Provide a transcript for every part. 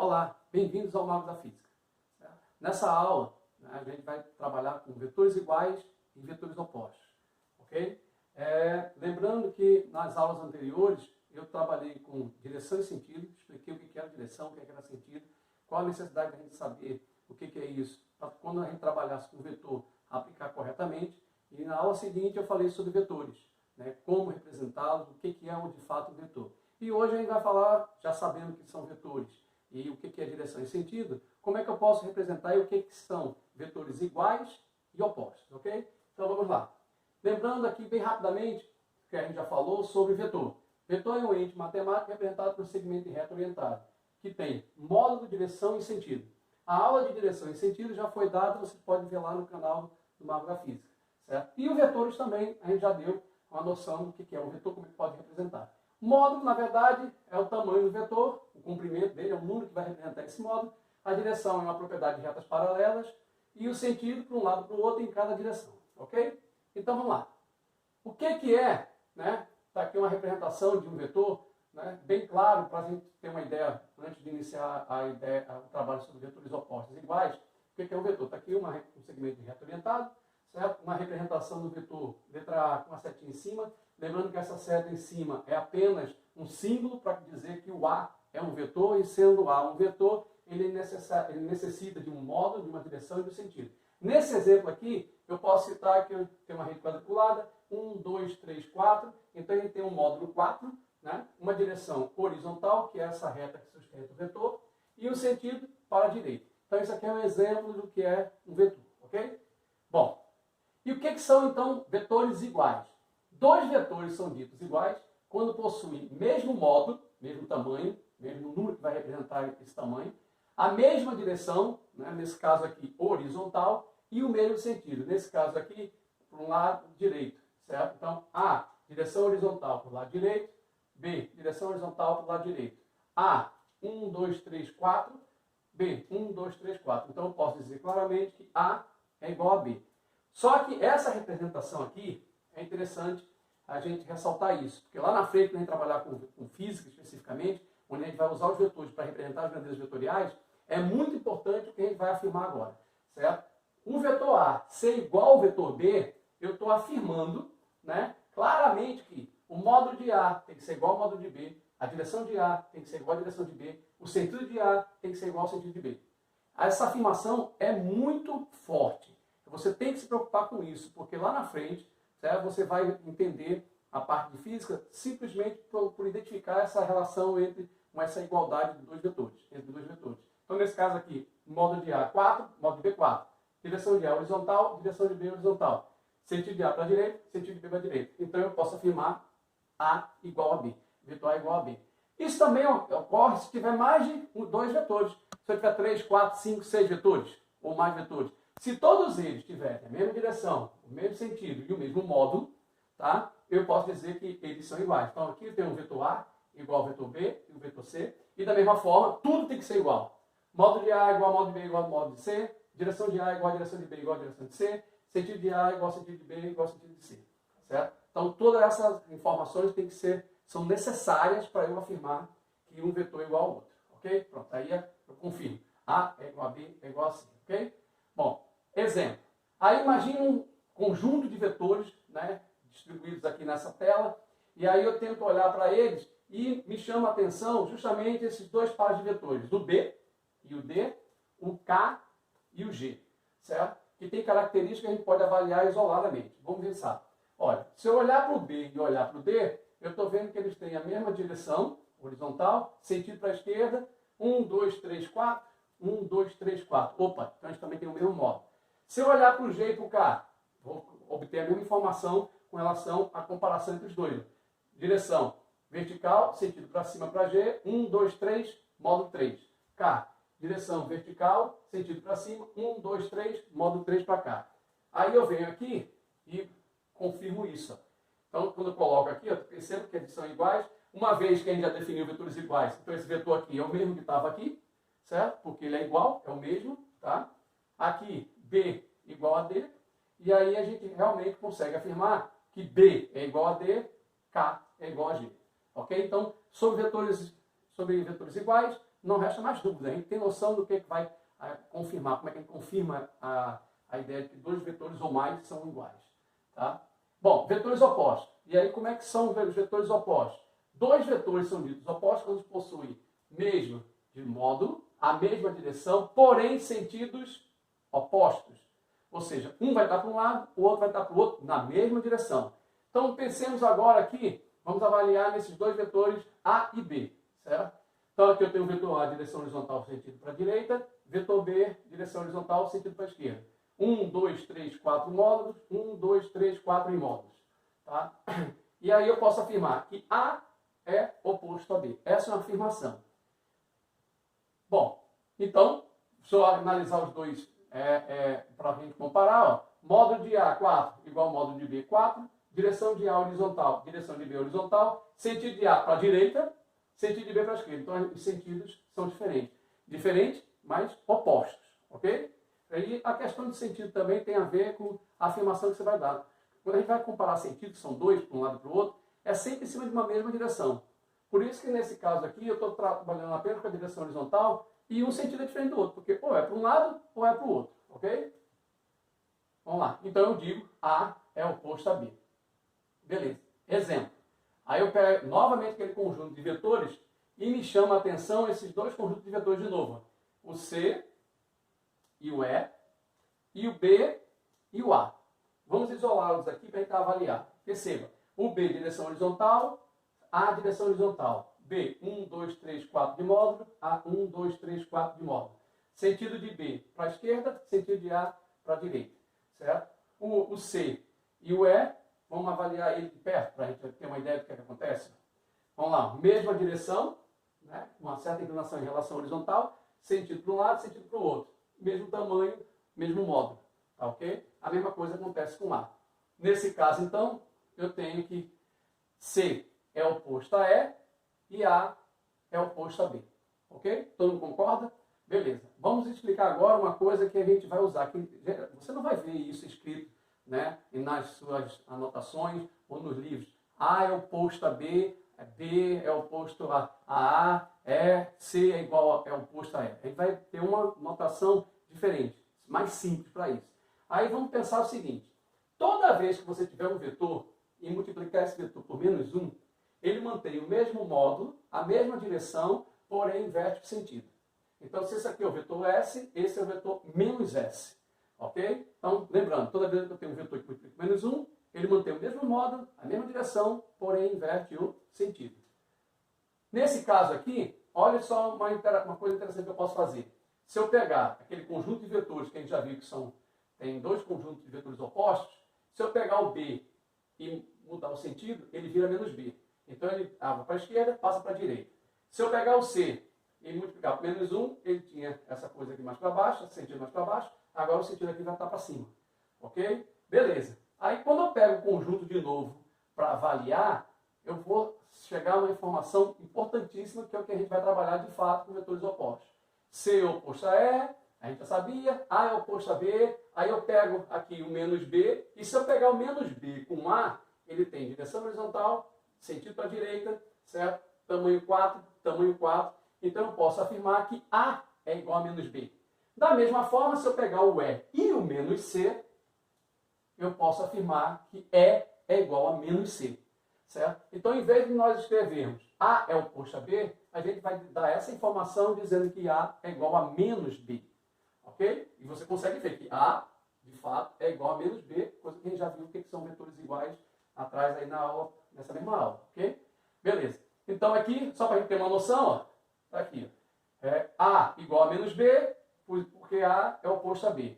Olá, bem-vindos ao Mago da Física. Nessa aula, a gente vai trabalhar com vetores iguais e vetores opostos, ok? Lembrando que nas aulas anteriores eu trabalhei com direção e sentido, expliquei o que era direção, o que era sentido, qual a necessidade de a gente saber o que é isso, para quando a gente trabalhasse com o vetor, aplicar corretamente. E na aula seguinte eu falei sobre vetores, como representá-los, o que é de fato um vetor. E hoje a gente vai falar, já sabendo o que são vetores e o que é direção e sentido, como é que eu posso representar e o que são vetores iguais e opostos, ok? Então vamos lá. Lembrando aqui bem rapidamente, que a gente já falou sobre vetor. Vetor é um ente matemático representado por um segmento de reta orientada, que tem módulo, direção e sentido. A aula de direção e sentido já foi dada, você pode ver lá no canal do Mago da Física, certo? E os vetores também, a gente já deu uma noção do que é um vetor, como é que pode representar. Módulo, na verdade, é o tamanho do vetor, o comprimento dele é o número que vai representar esse módulo. A direção é uma propriedade de retas paralelas e o sentido para um lado e para o outro em cada direção, ok? Então vamos lá. O que é, está aqui uma representação de um vetor, bem claro para a gente ter uma ideia, antes de iniciar o trabalho sobre vetores opostos iguais, o que é um vetor? Está aqui um segmento de reta orientado, certo? Uma representação do vetor, letra A com uma setinha em cima. Lembrando que essa seta em cima é apenas um símbolo para dizer que o A é um vetor, e sendo o A um vetor, ele necessita de um módulo, de uma direção e de um sentido. Nesse exemplo aqui, eu posso citar que eu tenho uma rede quadriculada, 1, 2, 3, 4, então ele tem um módulo 4, uma direção horizontal, que é essa reta que sustenta o vetor, e um sentido para a direita. Então isso aqui é um exemplo do que é um vetor, ok? Bom, e o que são então vetores iguais? Dois vetores são ditos iguais quando possuem mesmo módulo, mesmo tamanho, mesmo número que vai representar esse tamanho, a mesma direção, nesse caso aqui horizontal, e o mesmo sentido, nesse caso aqui, para um lado direito, certo? Então, A, direção horizontal para o lado direito, B, direção horizontal para o lado direito. A, 1, 2, 3, 4, B, 1, 2, 3, 4. Então, eu posso dizer claramente que A é igual a B. Só que essa representação aqui é interessante a gente ressaltar isso, porque lá na frente, quando a gente trabalhar com física especificamente, onde a gente vai usar os vetores para representar as grandezas vetoriais, é muito importante o que a gente vai afirmar agora, certo? O vetor A ser igual ao vetor B, eu estou afirmando, claramente que o módulo de A tem que ser igual ao módulo de B, a direção de A tem que ser igual à direção de B, o sentido de A tem que ser igual ao sentido de B. Essa afirmação é muito forte. Você tem que se preocupar com isso, porque lá na frente, certo, você vai entender a parte de física simplesmente por identificar essa relação entre essa igualdade de dois vetores, entre dois vetores. Então, nesse caso aqui, módulo de A 4, módulo de B 4. Direção de A horizontal, direção de B horizontal. Sentido de A para a direita, sentido de B para a direita. Então, eu posso afirmar A igual a B. Vetor A igual a B. Isso também ocorre se tiver mais de dois vetores. Se eu tiver 3, 4, 5, 6 vetores, ou mais vetores. Se todos eles tiverem a mesma direção, o mesmo sentido e o mesmo módulo, tá? Eu posso dizer que eles são iguais. Então, aqui eu tenho um vetor A igual ao vetor B e o vetor C. E da mesma forma, tudo tem que ser igual. Módulo de A igual ao módulo de B igual ao módulo de C. Direção de A igual à direção de B igual à direção de C. Sentido de A igual ao sentido de B igual ao sentido de C. Certo? Então, todas essas informações são necessárias para eu afirmar que um vetor é igual ao outro. Ok? Pronto, aí eu confirmo. A é igual a B é igual a C. Ok? Bom, exemplo. Aí imagina um conjunto de vetores, distribuídos aqui nessa tela, e aí eu tento olhar para eles e me chama a atenção justamente esses dois pares de vetores, o B e o D, o K e o G, certo? Que tem características que a gente pode avaliar isoladamente. Vamos pensar. Olha, se eu olhar para o B e olhar para o D, eu estou vendo que eles têm a mesma direção, horizontal, sentido para a esquerda, 1, 2, 3, 4, 1, 2, 3, 4. Opa, então a gente também tem o mesmo módulo. Se eu olhar para o G e para o K, vou obter a mesma informação com relação à comparação entre os dois. Direção vertical, sentido para cima para G, 1, 2, 3, módulo 3. K, direção vertical, sentido para cima, 1, 2, 3, módulo 3 para cá. Aí eu venho aqui e confirmo isso. Então, quando eu coloco aqui, eu percebo que eles são iguais. Uma vez que a gente já definiu vetores iguais, então esse vetor aqui é o mesmo que estava aqui, certo? Porque ele é igual, é o mesmo, tá? Aqui, B igual a D, e aí a gente realmente consegue afirmar que B é igual a D, K é igual a G. Ok? Então, sobre vetores iguais, não resta mais dúvida. A gente tem noção do que vai confirmar, como é que a gente confirma a ideia de que dois vetores ou mais são iguais. Tá? Bom, vetores opostos. E aí, como é que são os vetores opostos? Dois vetores são ditos opostos quando possuem mesmo de módulo, a mesma direção, porém sentidos opostos. Ou seja, um vai estar para um lado, o outro vai estar para o outro, na mesma direção. Então, pensemos agora aqui, vamos avaliar nesses dois vetores A e B, certo? Então, aqui eu tenho o vetor A, direção horizontal, sentido para a direita, vetor B, direção horizontal, sentido para a esquerda. 1, 2, 3, 4 módulos, 1, 2, 3, 4 em módulos. Tá? E aí eu posso afirmar que A é oposto a B. Essa é uma afirmação. Bom, então, se eu analisar os dois para a gente comparar, ó, módulo de A 4 igual ao módulo de B 4, direção de A horizontal, direção de B horizontal, sentido de A para a direita, sentido de B para a esquerda. Então, os sentidos são diferentes. Diferentes, mas opostos. Ok? E a questão de sentido também tem a ver com a afirmação que você vai dar. Quando a gente vai comparar sentidos, são dois para um lado e para o outro, é sempre em cima de uma mesma direção. Por isso que nesse caso aqui eu estou trabalhando apenas com a direção horizontal e um sentido é diferente do outro, porque ou é para um lado ou é para o outro, ok? Vamos lá. Então eu digo A é oposto a B. Beleza. Exemplo. Aí eu pego novamente aquele conjunto de vetores e me chama a atenção esses dois conjuntos de vetores de novo. O C e o E o B e o A. Vamos isolá-los aqui para a gente avaliar. Perceba, o B direção horizontal, A direção horizontal. B, 1, 2, 3, 4 de módulo, A, 1, 2, 3, 4 de módulo. Sentido de B para a esquerda, sentido de A para a direita. Certo? O C e o E, vamos avaliar ele de perto para a gente ter uma ideia do que acontece. Vamos lá, mesma direção, né? Uma certa inclinação em relação horizontal, sentido para um lado, sentido para o outro. Mesmo tamanho, mesmo módulo. Tá ok? A mesma coisa acontece com A. Nesse caso, então, eu tenho que C é oposto a E A é oposto a B. Ok? Todo mundo concorda? Beleza. Vamos explicar agora uma coisa que a gente vai usar. Você não vai ver isso escrito, né, nas suas anotações ou nos livros. A é oposto a B é oposto a C é igual é oposto a E. A gente vai ter uma notação diferente, mais simples para isso. Aí vamos pensar o seguinte. Toda vez que você tiver um vetor e multiplicar esse vetor por menos 1, ele mantém o mesmo módulo, a mesma direção, porém inverte o sentido. Então, se esse aqui é o vetor S, esse é o vetor menos S. Ok? Então, lembrando, toda vez que eu tenho um vetor que multiplica menos 1, ele mantém o mesmo módulo, a mesma direção, porém inverte o sentido. Nesse caso aqui, olha só uma coisa interessante que eu posso fazer. Se eu pegar aquele conjunto de vetores que a gente já viu que tem dois conjuntos de vetores opostos, se eu pegar o B e mudar o sentido, ele vira menos B. Então ele vai para a esquerda, passa para a direita. Se eu pegar o C e multiplicar por menos 1, ele tinha essa coisa aqui mais para baixo, esse sentido mais para baixo, agora o sentido aqui vai estar para cima. Ok? Beleza. Aí quando eu pego o conjunto de novo para avaliar, eu vou chegar a uma informação importantíssima, que é o que a gente vai trabalhar de fato com vetores opostos. C é oposto a E, a gente já sabia, A é oposto a B, aí eu pego aqui o menos B, e se eu pegar o menos B com A, ele tem direção horizontal, sentido para a direita, certo? Tamanho 4, tamanho 4. Então eu posso afirmar que A é igual a menos B. Da mesma forma, se eu pegar o E e o menos C, eu posso afirmar que E é igual a menos C. Certo? Então, em vez de nós escrevermos A é oposto a B, a gente vai dar essa informação dizendo que A é igual a menos B. Ok? E você consegue ver que A, de fato, é igual a menos B, coisa que a gente já viu que são vetores iguais atrás aí na aula, nessa mesma aula. Ok? Beleza. Então, aqui, só para a gente ter uma noção, ó, tá aqui. A igual a menos B, porque A é oposto a B.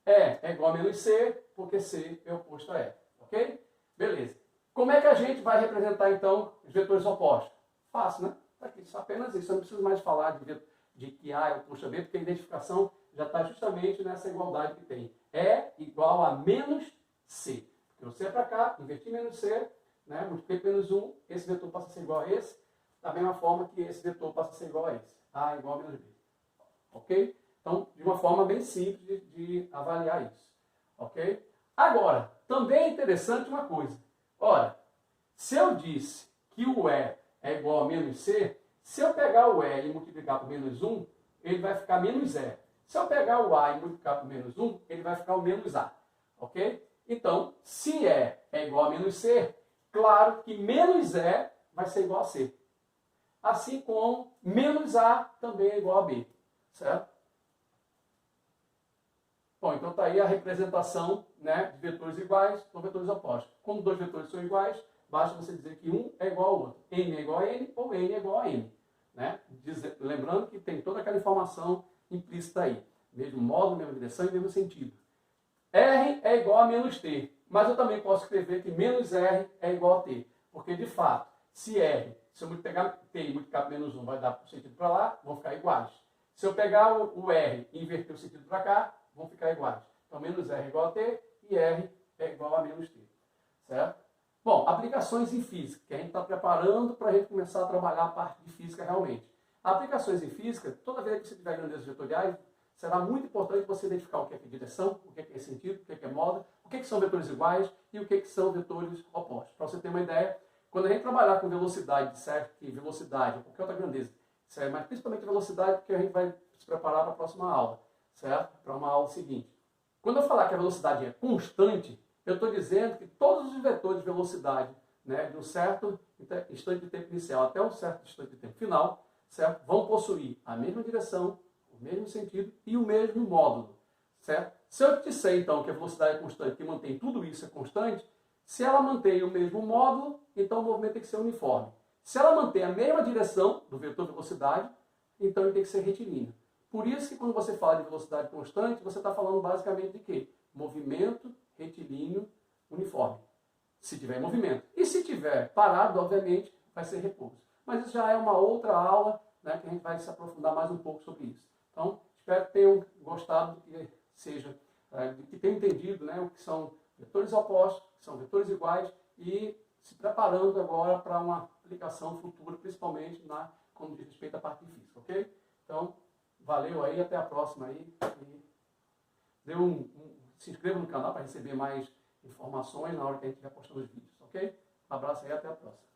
E é igual a menos C, porque C é oposto a E. Ok? Beleza. Como é que a gente vai representar, então, os vetores opostos? Fácil, né? Está aqui, só apenas isso. Eu não preciso mais falar de que A é oposto a B, porque a identificação já está justamente nessa igualdade que tem. É igual a menos C. Porque o C é para cá, inverti menos C, né? Multipliquei por menos 1, esse vetor passa a ser igual a esse, da mesma forma que esse vetor passa a ser igual a esse. A igual a menos B. Ok? Então, de uma forma bem simples de avaliar isso. Ok? Agora, também é interessante uma coisa. Ora, se eu disse que o E é igual a menos C, Se eu pegar o E e multiplicar por menos 1, ele vai ficar menos E. Se eu pegar o A e multiplicar por menos 1, ele vai ficar o menos A. Ok? Então, se E é igual a menos C, claro que menos E vai ser igual a C. Assim como menos A também é igual a B. Certo? Bom, então está aí a representação, né, de vetores iguais com vetores opostos. Como dois vetores são iguais, basta você dizer que um é igual ao outro. N é igual a N ou N é igual a N. Né? Lembrando que tem toda aquela informação implícita aí. Mesmo módulo, mesma direção e mesmo sentido. R é igual a menos T. Mas eu também posso escrever que menos R é igual a T. Porque, de fato, se eu multiplicar T e multiplicar por menos 1 vai dar o sentido para lá, vão ficar iguais. Se eu pegar o R e inverter o sentido para cá, vão ficar iguais. Então, menos R é igual a T e R é igual a menos T. Certo? Bom, aplicações em física, que a gente está preparando para a gente começar a trabalhar a parte de física realmente. Aplicações em física, toda vez que você tiver grandezas vetoriais, será muito importante você identificar o que é sentido, o que é sentido, o que é módulo, o que são vetores iguais e o que são vetores opostos. Para você ter uma ideia, quando a gente trabalhar com velocidade, certo? Que velocidade ou qualquer outra grandeza, certo? Mas principalmente velocidade, porque a gente vai se preparar para a próxima aula, certo? Para uma aula seguinte. Quando eu falar que a velocidade é constante, eu estou dizendo que todos os vetores de velocidade, né, de um certo instante de tempo inicial até um certo instante de tempo final, certo, vão possuir a mesma direção, o mesmo sentido e o mesmo módulo. Certo? Se eu disser, então, que a velocidade é constante, que mantém tudo isso é constante, se ela mantém o mesmo módulo, então o movimento tem que ser uniforme. Se ela mantém a mesma direção do vetor de velocidade, então ele tem que ser retilíneo. Por isso que quando você fala de velocidade constante, você está falando basicamente de quê? Movimento retilíneo uniforme. Se tiver em movimento. E se tiver parado, obviamente, vai ser repouso. Mas isso já é uma outra aula, né, que a gente vai se aprofundar mais um pouco sobre isso. Então, espero que tenham gostado, que tenham entendido, né, o que são vetores opostos, que são vetores iguais, e se preparando agora para uma aplicação futura, principalmente quando diz respeito à parte de física, ok? Então, valeu aí, até a próxima aí. Se inscreva no canal para receber mais informações na hora que a gente estiver postando os vídeos, ok? Um abraço aí, até a próxima.